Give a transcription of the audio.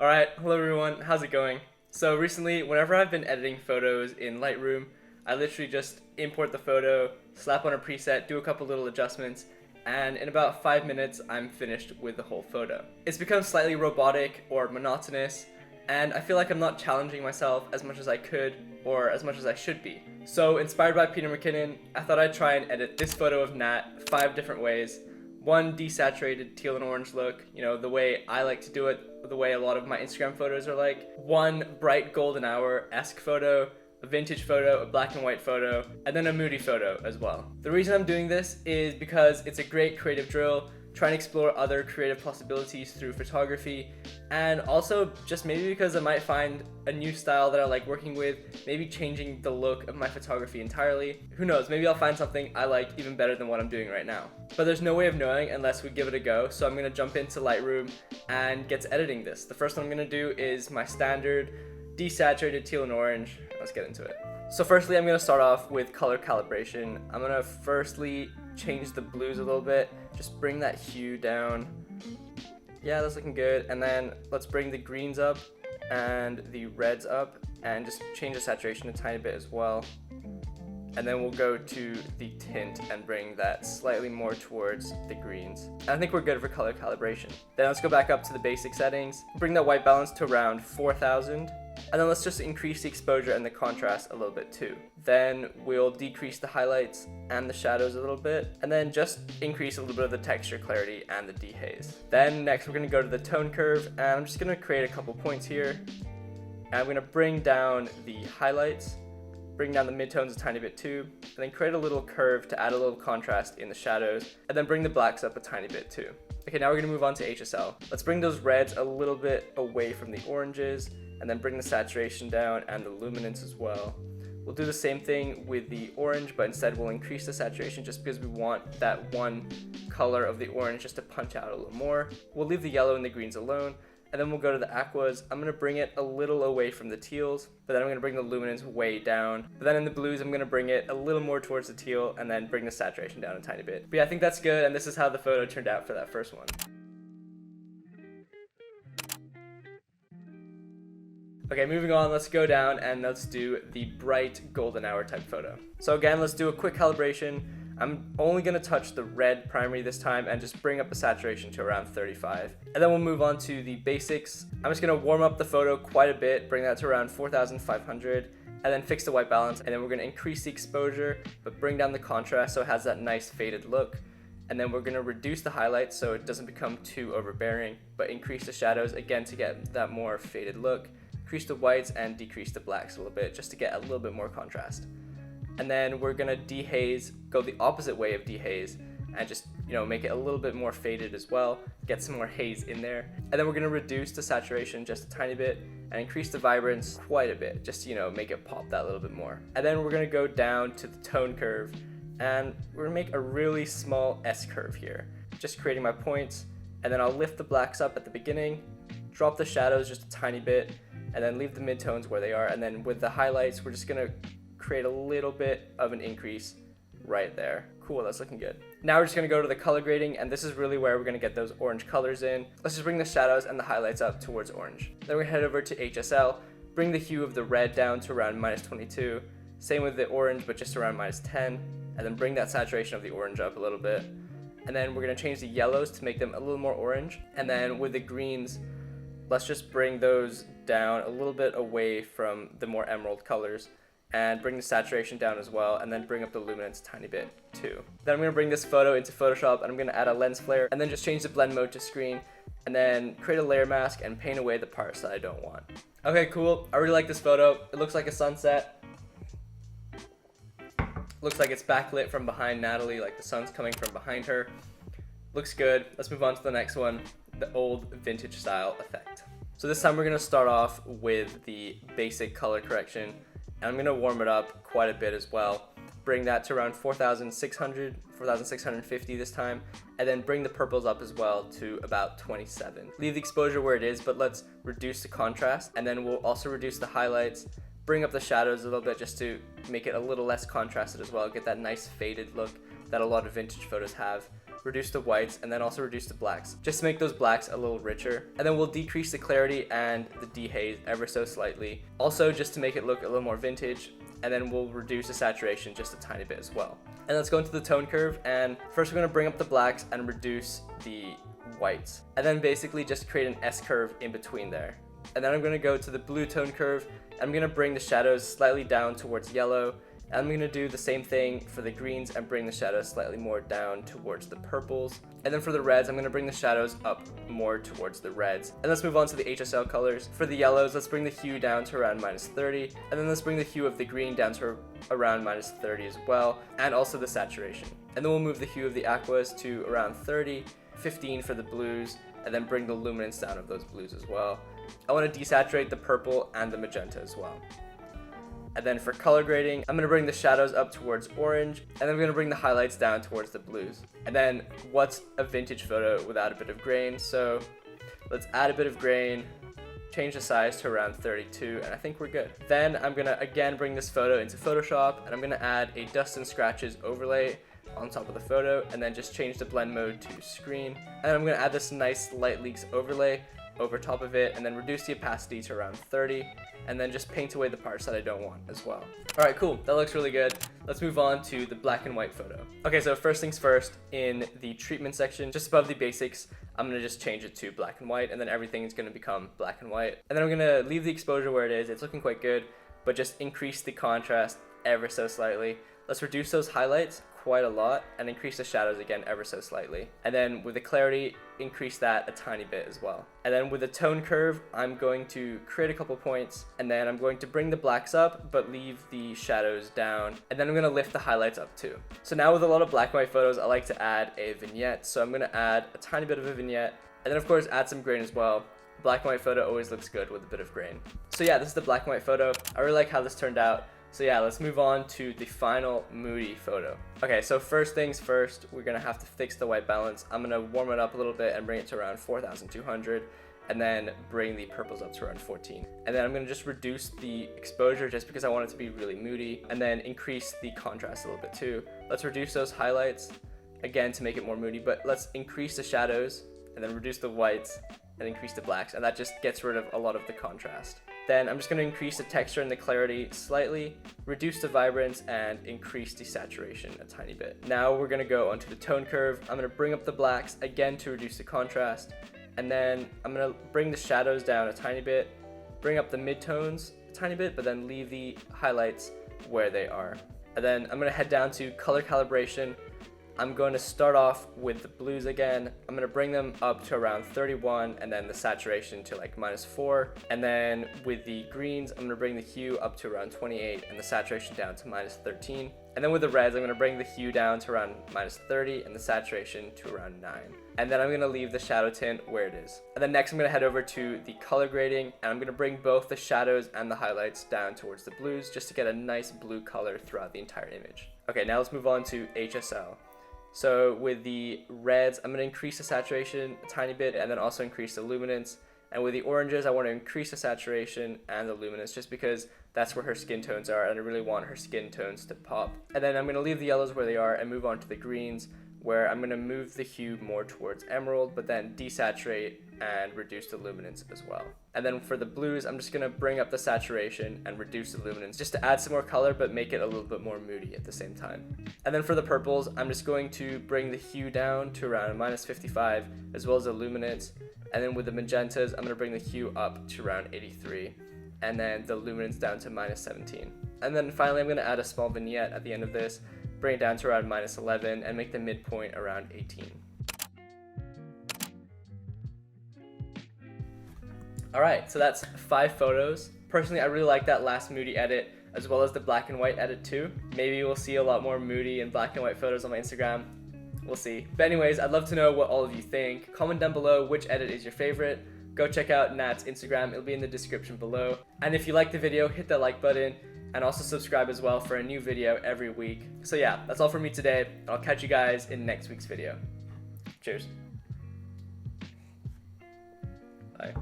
Alright, hello everyone, how's it going? So recently, whenever I've been editing photos in Lightroom, I literally just import the photo, slap on a preset, do a couple little adjustments, and in about 5 minutes, I'm finished with the whole photo. It's become slightly robotic or monotonous, and I feel like I'm not challenging myself as much as I could or as much as I should be. So inspired by Peter McKinnon, I thought I'd try and edit this photo of Nat 5 different ways. One desaturated teal and orange look, the way I like to do it, the way a lot of my Instagram photos are like. One bright golden hour-esque photo, a vintage photo, a black and white photo, and then a moody photo as well. The reason I'm doing this is because it's a great creative drill, trying to explore other creative possibilities through photography, and also just maybe because I might find a new style that I like working with, maybe changing the look of my photography entirely. Who knows, maybe I'll find something I like even better than what I'm doing right now. But there's no way of knowing unless we give it a go, so I'm gonna jump into Lightroom and get to editing this. The first one I'm gonna do is my standard desaturated teal and orange. Let's get into it. So firstly, I'm gonna start off with color calibration. I'm gonna firstly change the blues a little bit, just bring that hue down. Yeah, that's looking good. And then let's bring the greens up and the reds up and just change the saturation a tiny bit as well. And then we'll go to the tint and bring that slightly more towards the greens. And I think we're good for color calibration. Then let's go back up to the basic settings, bring that white balance to around 4000. And then let's just increase the exposure and the contrast a little bit too. Then we'll decrease the highlights and the shadows a little bit, and then just increase a little bit of the texture clarity and the dehaze. Then next we're gonna go to the tone curve, and I'm just gonna create a couple points here. And I'm gonna bring down the highlights, bring down the midtones a tiny bit too, and then create a little curve to add a little contrast in the shadows, and then bring the blacks up a tiny bit too. Okay, now we're gonna move on to Hsl. Let's bring those reds a little bit away from the oranges, and then bring the saturation down and the luminance as well. We'll do the same thing with the orange, but instead we'll increase the saturation just because we want that one color of the orange just to punch out a little more. We'll leave the yellow and the greens alone, and then we'll go to the aquas. I'm gonna bring it a little away from the teals, but then I'm gonna bring the luminance way down. But then in the blues, I'm gonna bring it a little more towards the teal and then bring the saturation down a tiny bit. But yeah, I think that's good, and this is how the photo turned out for that first one. Okay, moving on, let's go down and let's do the bright golden hour type photo. So again, let's do a quick calibration. I'm only gonna touch the red primary this time and just bring up the saturation to around 35. And then we'll move on to the basics. I'm just gonna warm up the photo quite a bit, bring that to around 4500, and then fix the white balance. And then we're gonna increase the exposure, but bring down the contrast so it has that nice faded look. And then we're gonna reduce the highlights so it doesn't become too overbearing, but increase the shadows again to get that more faded look. Increase the whites and decrease the blacks a little bit just to get a little bit more contrast. And then we're gonna dehaze, go the opposite way of dehaze, and just make it a little bit more faded as well, get some more haze in there. And then we're gonna reduce the saturation just a tiny bit and increase the vibrance quite a bit, just make it pop that little bit more. And then we're gonna go down to the tone curve, and we're gonna make a really small S curve here, just creating my points. And then I'll lift the blacks up at the beginning, drop the shadows just a tiny bit, and then leave the midtones where they are. And then with the highlights, we're just gonna create a little bit of an increase right there. Cool, that's looking good. Now we're just gonna go to the color grading, and this is really where we're gonna get those orange colors in. Let's just bring the shadows and the highlights up towards orange. Then we're gonna head over to Hsl, bring the hue of the red down to around -22. Same with the orange, but just around -10. And then bring that saturation of the orange up a little bit. And then we're gonna change the yellows to make them a little more orange. And then with the greens, let's just bring those down a little bit away from the more emerald colors and bring the saturation down as well, and then bring up the luminance a tiny bit too. Then I'm gonna bring this photo into Photoshop, and I'm gonna add a lens flare, and then just change the blend mode to screen, and then create a layer mask and paint away the parts that I don't want. Okay, cool. I really like this photo. It looks like a sunset. Looks like it's backlit from behind Natalie, like the sun's coming from behind her. Looks good. Let's move on to the next one, the old vintage style effect. So this time we're gonna start off with the basic color correction, and I'm gonna warm it up quite a bit as well. Bring that to around 4600, 4650 this time, and then bring the purples up as well to about 27. Leave the exposure where it is, but let's reduce the contrast, and then we'll also reduce the highlights, bring up the shadows a little bit just to make it a little less contrasted as well, get that nice faded look that a lot of vintage photos have. reduce the whites, and then also reduce the blacks, just to make those blacks a little richer. And then we'll decrease the clarity and the dehaze ever so slightly, also just to make it look a little more vintage. And then we'll reduce the saturation just a tiny bit as well. And let's go into the tone curve, and first we're going to bring up the blacks and reduce the whites, and then basically just create an S curve in between there. And then I'm going to go to the blue tone curve, and I'm going to bring the shadows slightly down towards yellow. And I'm going to do the same thing for the greens and bring the shadows slightly more down towards the purples. And then for the reds, I'm going to bring the shadows up more towards the reds. And let's move on to the Hsl colors. For the yellows, let's bring the hue down to around -30. And then let's bring the hue of the green down to around -30 as well. And also the saturation. And then we'll move the hue of the aquas to around 30, 15 for the blues, and then bring the luminance down of those blues as well. I want to desaturate the purple and the magenta as well. And then for color grading, I'm going to bring the shadows up towards orange, and then I'm going to bring the highlights down towards the blues. And then what's a vintage photo without a bit of grain? So let's add a bit of grain, change the size to around 32, and I think we're good. Then I'm going to again bring this photo into Photoshop, and I'm going to add a dust and scratches overlay on top of the photo, and then just change the blend mode to screen. And I'm going to add this nice light leaks overlay over top of it, and then reduce the opacity to around 30, and then just paint away the parts that I don't want as well. Alright, cool, that looks really good. Let's move on to the black and white photo. Okay, so first things first, in the treatment section, just above the basics, I'm going to just change it to black and white, and then everything is going to become black and white. And then I'm going to leave the exposure where it is. It's looking quite good, but just increase the contrast ever so slightly. Let's reduce those highlights quite a lot and increase the shadows again ever so slightly. And then with the clarity, increase that a tiny bit as well. And then with the tone curve, I'm going to create a couple points, and then I'm going to bring the blacks up but leave the shadows down, and then I'm going to lift the highlights up too. So now with a lot of black and white photos, I like to add a vignette, so I'm going to add a tiny bit of a vignette, and then of course add some grain as well. Black and white photo always looks good with a bit of grain. So yeah, this is the black and white photo. I really like how this turned out. So yeah, let's move on to the final moody photo. Okay, so first things first, we're gonna have to fix the white balance. I'm gonna warm it up a little bit and bring it to around 4,200, and then bring the purples up to around 14. And then I'm gonna just reduce the exposure just because I want it to be really moody, and then increase the contrast a little bit too. Let's reduce those highlights, again to make it more moody, but let's increase the shadows, and then reduce the whites, and increase the blacks, and that just gets rid of a lot of the contrast. Then I'm just going to increase the texture and the clarity slightly, reduce the vibrance, and increase the saturation a tiny bit. Now we're going to go onto the tone curve. I'm going to bring up the blacks again to reduce the contrast, and then I'm going to bring the shadows down a tiny bit, bring up the midtones a tiny bit, but then leave the highlights where they are. And then I'm going to head down to color calibration. I'm going to start off with the blues again. I'm going to bring them up to around 31, and then the saturation to like -4. And then with the greens, I'm going to bring the hue up to around 28 and the saturation down to -13. And then with the reds, I'm going to bring the hue down to around -30 and the saturation to around 9. And then I'm going to leave the shadow tint where it is. And then next I'm going to head over to the color grading, and I'm going to bring both the shadows and the highlights down towards the blues just to get a nice blue color throughout the entire image. Okay, now let's move on to Hsl. So with the reds, I'm going to increase the saturation a tiny bit and then also increase the luminance. And with the oranges, I want to increase the saturation and the luminance just because that's where her skin tones are, and I really want her skin tones to pop. And then I'm going to leave the yellows where they are and move on to the greens, where I'm going to move the hue more towards emerald, but then desaturate and reduce the luminance as well. And then for the blues, I'm just going to bring up the saturation and reduce the luminance just to add some more color, but make it a little bit more moody at the same time. And then for the purples, I'm just going to bring the hue down to around -55, as well as the luminance. And then with the magentas, I'm going to bring the hue up to around 83, and then the luminance down to -17. And then finally, I'm going to add a small vignette at the end of this, bring it down to around -11, and make the midpoint around 18. Alright, so that's 5 photos. Personally, I really like that last moody edit, as well as the black and white edit too. Maybe we'll see a lot more moody and black and white photos on my Instagram. We'll see. But anyways, I'd love to know what all of you think. Comment down below which edit is your favorite. Go check out Nat's Instagram, it'll be in the description below. And if you liked the video, hit that like button, and also subscribe as well for a new video every week. So yeah, that's all from me today. I'll catch you guys in next week's video. Cheers. Bye.